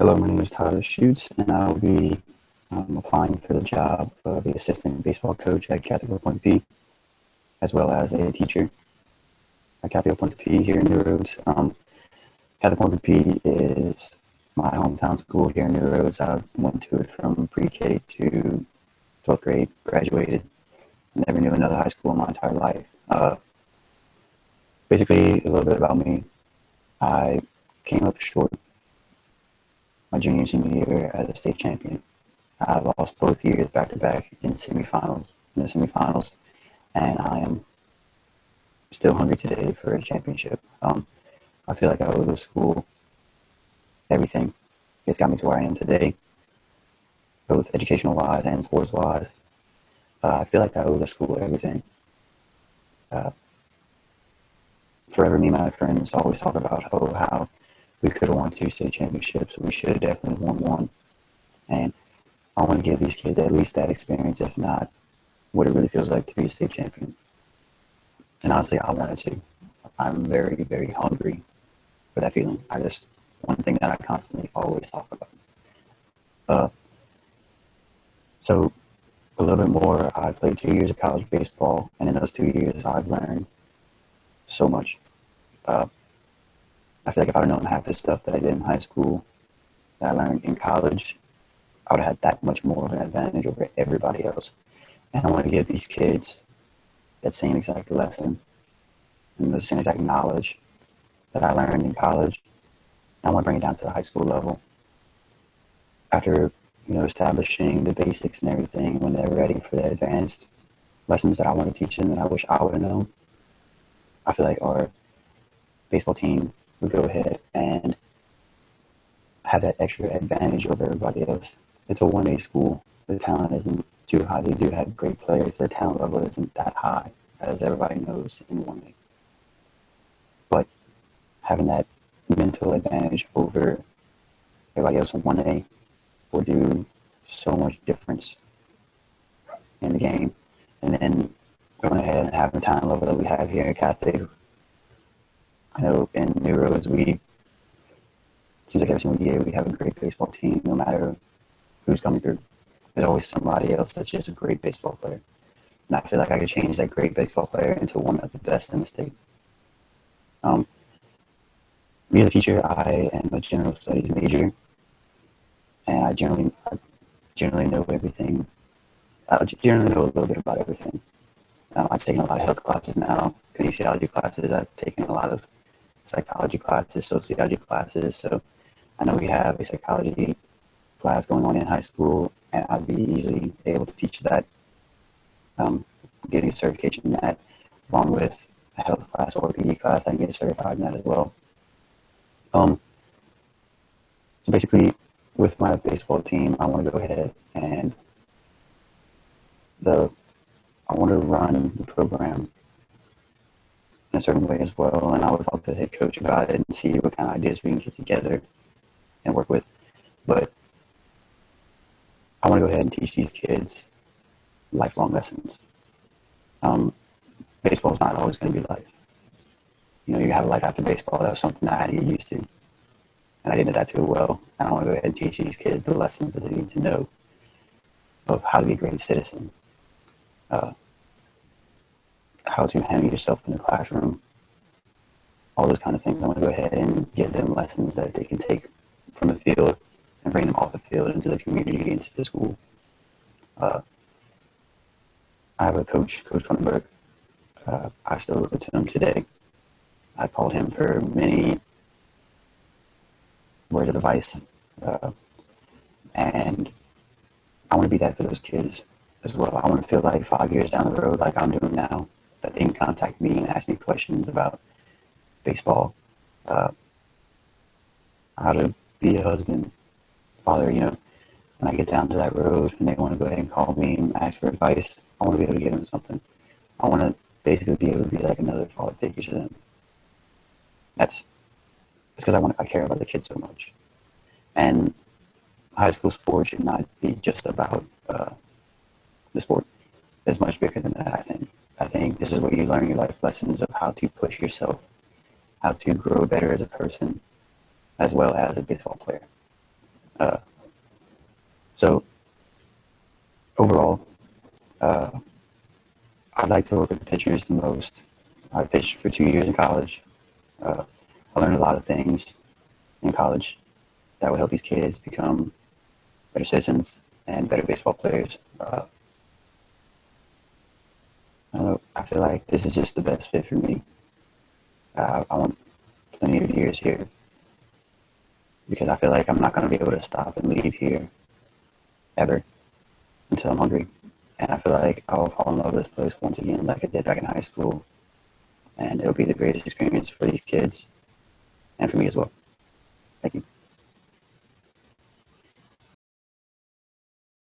Hello, my name is Tyler Schutz, and I'll be applying for the job of the assistant baseball coach at Catholic Point P, as well as a teacher at Catholic Point P here in New Roads. Catholic Point P is my hometown school here in New Roads. I went to it from pre-K to 12th grade, graduated, never knew another high school in my entire life. Basically, a little bit about me. I came up short my junior and senior year as a state champion. I lost both years back to back in the semifinals, and I am still hungry today for a championship. I feel like I owe the school everything. It's got me to where I am today, both educational wise and sports wise. I feel like I owe the school everything. Forever, me and my friends always talk about how we could have won 2 state championships. We should have definitely won one. And I want to give these kids at least that experience, if not what it really feels like to be a state champion. And honestly, I wanted to. I'm very, very hungry for that feeling. One thing that I constantly always talk about. So a little bit more, I played 2 years of college baseball, and in those 2 years, I've learned so much. I feel like if I'd known half the stuff that I did in high school, that I learned in college, I would have had that much more of an advantage over everybody else. And I want to give these kids that same exact lesson and the same exact knowledge that I learned in college. I want to bring it down to the high school level. After, establishing the basics and everything, when they're ready for the advanced lessons that I want to teach them that I wish I would have known, I feel like our baseball team would go ahead and have that extra advantage over everybody else. It's a 1A school. The talent isn't too high. They do have great players. Their talent level isn't that high, as everybody knows in 1A. But having that mental advantage over everybody else in 1A will do so much difference in the game. And then going ahead and having the talent level that we have here at Catholic. I know in New Roads, it seems like every single year we have a great baseball team, no matter who's coming through. There's always somebody else that's just a great baseball player. And I feel like I could change that great baseball player into one of the best in the state. Me as a teacher, I am a general studies major, and I generally know everything. I generally know a little bit about everything. I've taken a lot of health classes now, kinesiology classes. I've taken a lot of psychology classes, sociology classes. So I know we have a psychology class going on in high school, and I'd be easily able to teach that, getting a certification in that, along with a health class or a PE class. I can get certified in that as well. So basically, with my baseball team, I want to go ahead and I want to run the program in a certain way as well, and I would talk to the head coach about it and see what kind of ideas we can get together and work with. But I want to go ahead and teach these kids lifelong lessons. Baseball is not always going to be life. You have a life after baseball. That was something that I had to get used to, and I didn't adapt to it well. And I want to go ahead and teach these kids the lessons that they need to know of how to be a great citizen, how to handle yourself in the classroom, all those kind of things. I want to go ahead and give them lessons that they can take from the field and bring them off the field into the community, into the school. I have a coach, Coach Funenberg. I still look up to him today. I called him for many words of advice, and I want to be that for those kids as well. I want to feel like 5 years down the road, like I'm doing now, that they can contact me and ask me questions about baseball, how to be a husband, father. When I get down to that road and they want to go ahead and call me and ask for advice, I want to be able to give them something. I want to basically be able to be like another father figure to them. It's because I care about the kids so much. And high school sports should not be just about the sport. It's much bigger than that, I think. I think this is where you learn your life lessons of how to push yourself, how to grow better as a person, as well as a baseball player. So overall, I like to work with the pitchers the most. I pitched for 2 years in college. Uh, I learned a lot of things in college that would help these kids become better citizens and better baseball players. I feel like this is just the best fit for me. I want plenty of years here because I feel like I'm not going to be able to stop and leave here ever until I'm hungry. And I feel like I'll fall in love with this place once again, like I did back in high school. And it'll be the greatest experience for these kids and for me as well. Thank you.